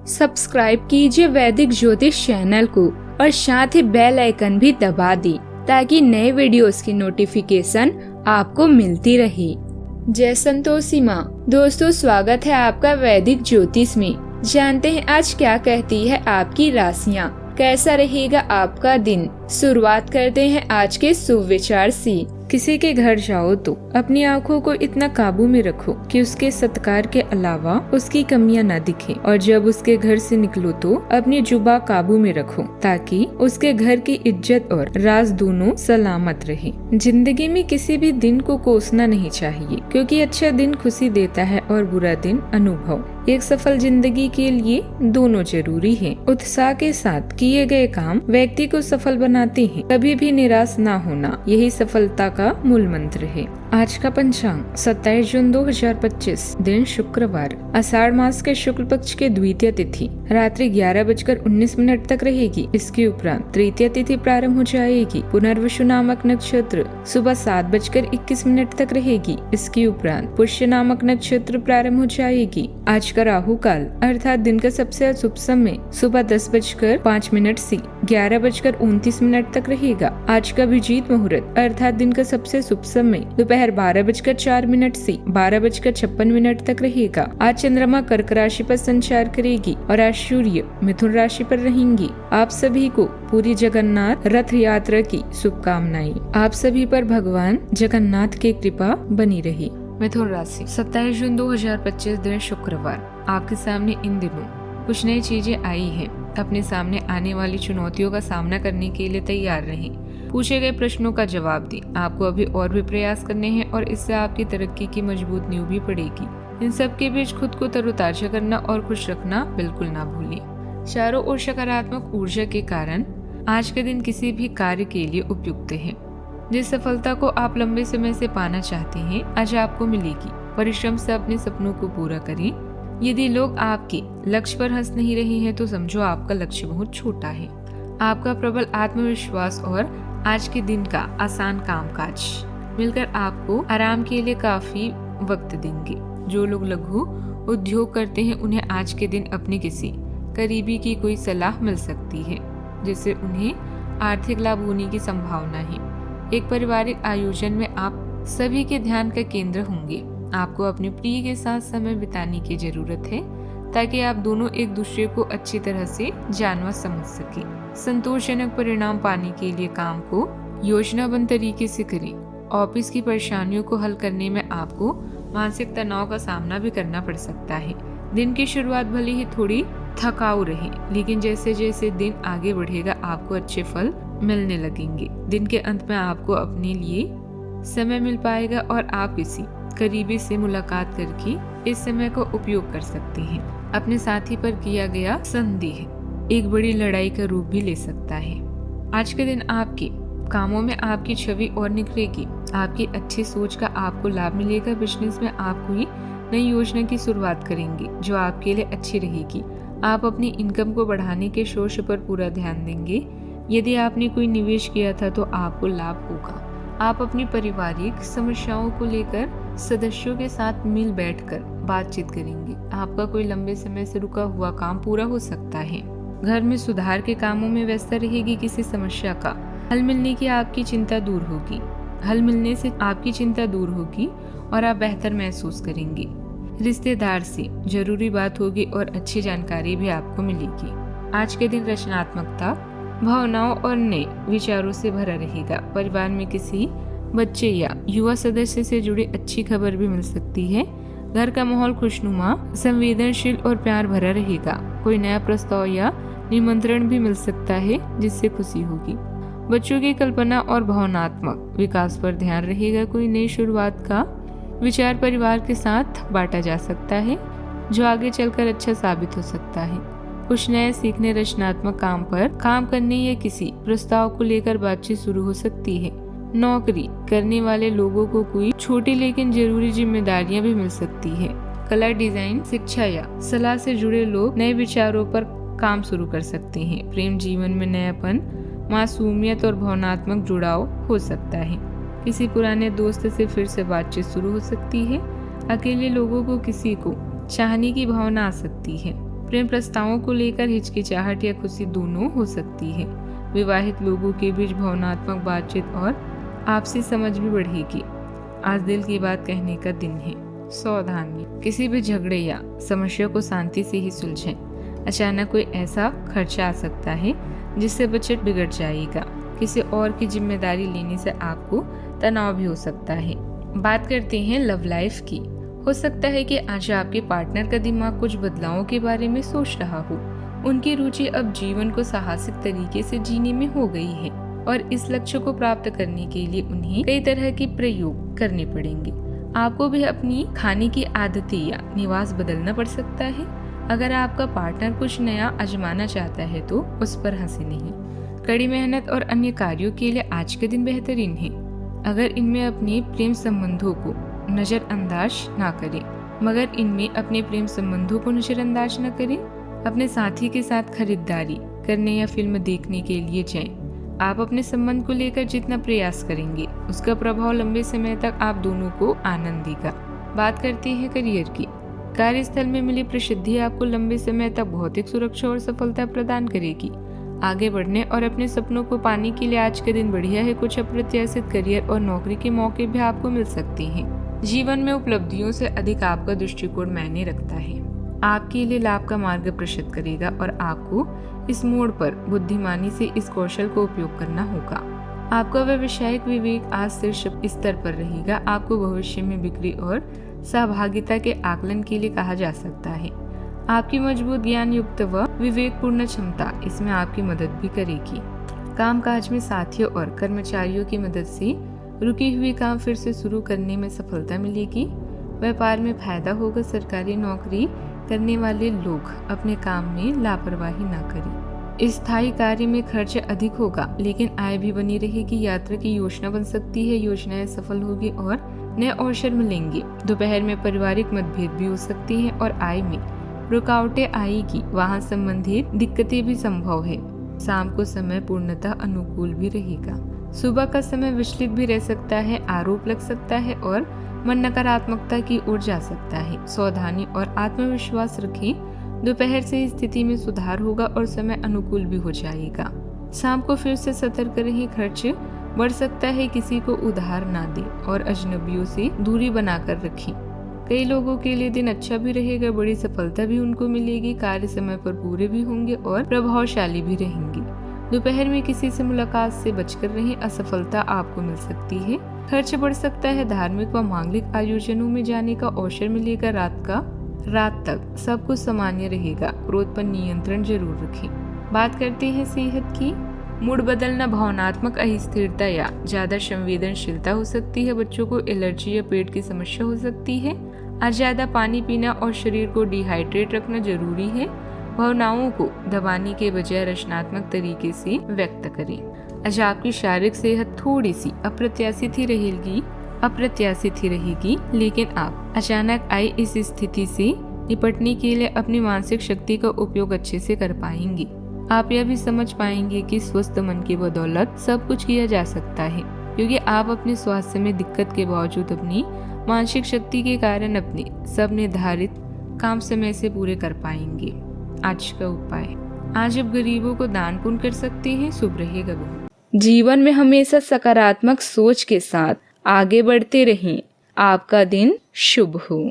Subscribe कीजिए वैदिक ज्योतिष चैनल को और साथ ही बेल आइकन भी दबा दी ताकि नए वीडियोस की नोटिफिकेशन आपको मिलती रहे। जय संतोषी माँ। दोस्तों, स्वागत है आपका वैदिक ज्योतिष में। जानते हैं आज क्या कहती है आपकी राशियाँ, कैसा रहेगा आपका दिन। शुरुआत करते हैं आज के शुभ विचार से। किसी के घर जाओ तो अपनी आंखों को इतना काबू में रखो कि उसके सत्कार के अलावा उसकी कमियां न दिखे, और जब उसके घर से निकलो तो अपनी जुबान काबू में रखो ताकि उसके घर की इज्जत और राज दोनों सलामत रहे। जिंदगी में किसी भी दिन को कोसना नहीं चाहिए, क्योंकि अच्छा दिन खुशी देता है और बुरा दिन अनुभव। एक सफल जिंदगी के लिए दोनों जरूरी है। उत्साह के साथ किए गए काम व्यक्ति को सफल बनाते हैं। कभी भी निराश ना होना, यही सफलता का मूल मंत्र है। आज का पंचांग 27 जून 2025, दिन शुक्रवार, आषाढ़ मास के शुक्ल पक्ष के द्वितीय तिथि रात्रि 11:19 तक रहेगी। इसके उपरांत तृतीय तिथि प्रारंभ हो जाएगी। पुनर्वसु नामक नक्षत्र सुबह 7:21 तक रहेगी। इसके उपरांत पुष्य नामक नक्षत्र प्रारंभ हो जाएगी। आज का राहु काल अर्थात दिन का सबसे शुभ समय सुबह 10:05 से 11:29 तक रहेगा। आज का अभिजीत मुहूर्त अर्थात दिन का सबसे शुभ समय दोपहर 12:04 से 12:56 तक रहेगा। आज चंद्रमा कर्क राशि पर संचार करेगी और आज सूर्य मिथुन राशि पर रहेंगी। आप सभी को पूरी जगन्नाथ रथ यात्रा की शुभकामनाएं। आप सभी पर भगवान जगन्नाथ की कृपा बनी रही। मिथुन राशि 27 जून 2025, दिन शुक्रवार। आपके सामने इन दिनों कुछ नई चीजें आई हैं। अपने सामने आने वाली चुनौतियों का सामना करने के लिए तैयार रहें। पूछे गए प्रश्नों का जवाब दें। आपको अभी और भी प्रयास करने हैं और इससे आपकी तरक्की की मजबूत नींव भी पड़ेगी। इन सब के बीच खुद को तरोताजा करना और खुश रखना बिल्कुल ना भूलिए। चारों ओर सकारात्मक ऊर्जा के कारण आज के दिन किसी भी कार्य के लिए उपयुक्त है। जिस सफलता को आप लंबे समय से पाना चाहते हैं आज आपको मिलेगी। परिश्रम से अपने सपनों को पूरा करें। यदि लोग आपके लक्ष्य पर हंस नहीं रहे हैं तो समझो आपका लक्ष्य बहुत छोटा है। आपका प्रबल आत्मविश्वास और आज के दिन का आसान कामकाज मिलकर आपको आराम के लिए काफी वक्त देंगे। जो लोग लघु उद्योग करते हैं उन्हें आज के दिन अपने किसी करीबी की कोई सलाह मिल सकती है, जिससे उन्हें आर्थिक लाभ होने की संभावना है। एक पारिवारिक आयोजन में आप सभी के ध्यान का केंद्र होंगे। आपको अपने प्रिय के साथ समय बिताने की जरूरत है ताकि आप दोनों एक दूसरे को अच्छी तरह से जान व समझ सके। संतोषजनक परिणाम पाने के लिए काम को योजनाबद्ध तरीके से करें। ऑफिस की परेशानियों को हल करने में आपको मानसिक तनाव का सामना भी करना पड़ सकता है। दिन की शुरुआत भले ही थोड़ी थकाऊ रहे, लेकिन जैसे जैसे दिन आगे बढ़ेगा आपको अच्छे फल मिलने लगेंगे। दिन के अंत में आपको अपने लिए समय मिल पाएगा और आप किसी करीबी से मुलाकात करके इस समय को उपयोग कर सकते हैं। अपने साथी पर किया गया संदेह एक बड़ी लड़ाई का रूप भी ले सकता है। आज के दिन आपके कामों में आपकी छवि और निखरेगी। आपकी अच्छी सोच का आपको लाभ मिलेगा। बिजनेस में आप कोई नई योजना की शुरुआत करेंगे जो आपके लिए अच्छी रहेगी। आप अपनी इनकम को बढ़ाने के सोच पर पूरा ध्यान देंगे। यदि आपने कोई निवेश किया था तो आपको लाभ होगा। आप अपनी पारिवारिक समस्याओं को लेकर सदस्यों के साथ मिल बैठकर बातचीत करेंगे। आपका कोई लंबे समय से रुका हुआ काम पूरा हो सकता है। घर में सुधार के कामों में व्यस्त रहेगी। किसी समस्या का हल मिलने की आपकी चिंता दूर होगी। हल मिलने से आपकी चिंता दूर होगी और आप बेहतर महसूस करेंगे। रिश्तेदार से जरूरी बात होगी और अच्छी जानकारी भी आपको मिलेगी। आज के दिन रचनात्मकता, भावनाओं और नए विचारों से भरा रहेगा। परिवार में किसी बच्चे या युवा सदस्य से जुड़ी अच्छी खबर भी मिल सकती है। घर का माहौल खुशनुमा, संवेदनशील और प्यार भरा रहेगा। कोई नया प्रस्ताव या निमंत्रण भी मिल सकता है जिससे खुशी होगी। बच्चों की कल्पना और भावनात्मक विकास पर ध्यान रहेगा। कोई नई शुरुआत का विचार परिवार के साथ बांटा जा सकता है जो आगे चलकर अच्छा साबित हो सकता है। कुछ नए सीखने, रचनात्मक काम पर काम करने या किसी प्रस्ताव को लेकर बातचीत शुरू हो सकती है। नौकरी करने वाले लोगों को कोई छोटी लेकिन जरूरी जिम्मेदारियां भी मिल सकती है। कला, डिजाइन, शिक्षा या सलाह से जुड़े लोग नए विचारों पर काम शुरू कर सकते हैं। प्रेम जीवन में नयापन, मासूमियत और भावनात्मक जुड़ाव हो सकता है। किसी पुराने दोस्त से फिर से बातचीत शुरू हो सकती है। अकेले लोगों को किसी को चाहने की भावना आ सकती है। प्रेम प्रस्तावों को लेकर हिचकिचाहट या खुशी दोनों हो सकती है। विवाहित लोगों के बीच भावनात्मक बातचीत और आपसी समझ भी बढ़ेगी। आज दिल की बात कहने का दिन है। सावधानी, किसी भी झगड़े या समस्या को शांति से ही सुलझें। अचानक कोई ऐसा खर्चा आ सकता है जिससे बजट बिगड़ जाएगा। किसी और की जिम्मेदारी लेने से आपको तनाव भी हो सकता है। बात करते हैं लव लाइफ की। हो सकता है कि आज आपके पार्टनर का दिमाग कुछ बदलावों के बारे में सोच रहा हो। उनकी रुचि अब जीवन को साहसिक तरीके से जीने में हो गई है और इस लक्ष्य को प्राप्त करने के लिए उन्हें कई तरह के प्रयोग करने पड़ेंगे। आपको भी अपनी खाने की आदतें या निवास बदलना पड़ सकता है। अगर आपका पार्टनर कुछ नया आजमाना चाहता है तो उस पर हंसे नहीं। कड़ी मेहनत और अन्य कार्यों के लिए आज के दिन बेहतरीन है। अगर इनमें अपने प्रेम संबंधों को नजरअंदाज ना करें अपने साथी के साथ खरीदारी करने या फिल्म देखने के लिए जाएं। आप अपने संबंध को लेकर जितना प्रयास करेंगे उसका प्रभाव लंबे समय तक आप दोनों को आनंद देगा। बात करते हैं करियर की। कार्यस्थल में मिली प्रसिद्धि आपको लंबे समय तक भौतिक सुरक्षा और सफलता प्रदान करेगी। आगे बढ़ने और अपने सपनों को पाने के लिए आज के दिन बढ़िया है। कुछ अप्रत्याशित करियर और नौकरी के मौके भी आपको मिल सकते हैं। जीवन में उपलब्धियों से अधिक आपका दृष्टिकोण मायने रखता है। आपके लिए लाभ का मार्ग प्रशस्त करेगा और आपको इस मोड़ पर बुद्धिमानी से इस कौशल को उपयोग करना होगा। आपका व्यावसायिक विवेक आज शीर्ष स्तर पर रहेगा। आपको भविष्य में बिक्री और सहभागिता के आकलन के लिए कहा जा सकता है। आपकी मजबूत ज्ञान युक्त व विवेकपूर्ण क्षमता इसमें आपकी मदद भी करेगी। कामकाज में साथियों और कर्मचारियों की मदद से रुकी हुई काम फिर से शुरू करने में सफलता मिलेगी। व्यापार में फायदा होगा। सरकारी नौकरी करने वाले लोग अपने काम में लापरवाही न करें। स्थायी कार्य में खर्च अधिक होगा लेकिन आय भी बनी रहेगी। यात्रा की योजना बन सकती है। योजनाएं सफल होगी और नए अवसर मिलेंगे। दोपहर में पारिवारिक मतभेद भी हो सकती हैं और आय में रुकावटें आएगी। वाहन संबंधित दिक्कतें भी संभव है। शाम को समय पूर्णतः अनुकूल भी रहेगा। सुबह का समय विचलित भी रह सकता है। आरोप लग सकता है और मन नकारात्मकता की ओर जा सकता है। सावधानी और आत्मविश्वास रखें। दोपहर से स्थिति में सुधार होगा और समय अनुकूल भी हो जाएगा। शाम को फिर से सतर्क रहें। खर्च बढ़ सकता है। किसी को उधार ना दें और अजनबियों से दूरी बनाकर रखें। कई लोगों के लिए दिन अच्छा भी रहेगा। बड़ी सफलता भी उनको मिलेगी। कार्य समय पर पूरे भी होंगे और प्रभावशाली भी रहेंगे। दोपहर में किसी से मुलाकात से बचकर रहें। असफलता आपको मिल सकती है। खर्च बढ़ सकता है। धार्मिक व मांगलिक आयोजनों में जाने का अवसर मिलेगा। रात तक सब कुछ सामान्य रहेगा। क्रोध पर नियंत्रण जरूर रखें। बात करते हैं सेहत की। मूड बदलना, भावनात्मक अस्थिरता या ज्यादा संवेदनशीलता हो सकती है। बच्चों को एलर्जी या पेट की समस्या हो सकती है। आज ज्यादा पानी पीना और शरीर को डिहाइड्रेट रखना जरूरी है। भावनाओं को दबाने के बजाय रचनात्मक तरीके से व्यक्त करें। आज आपकी शारीरिक सेहत थोड़ी सी अप्रत्याशित ही रहेगी लेकिन आप अचानक आई इस स्थिति से निपटने के लिए अपनी मानसिक शक्ति का उपयोग अच्छे से कर पाएंगे। आप यह भी समझ पाएंगे कि स्वस्थ मन की बदौलत सब कुछ किया जा सकता है, क्योंकि आप अपने स्वास्थ्य में दिक्कत के बावजूद अपनी मानसिक शक्ति के कारण अपने सब निर्धारित काम समय से पूरे कर पाएंगे। आज का उपाय, आज आप गरीबों को दान पुण्य कर सकते हैं। शुभ रहेगा बहुत। जीवन में हमेशा सकारात्मक सोच के साथ आगे बढ़ते रहें। आपका दिन शुभ हो।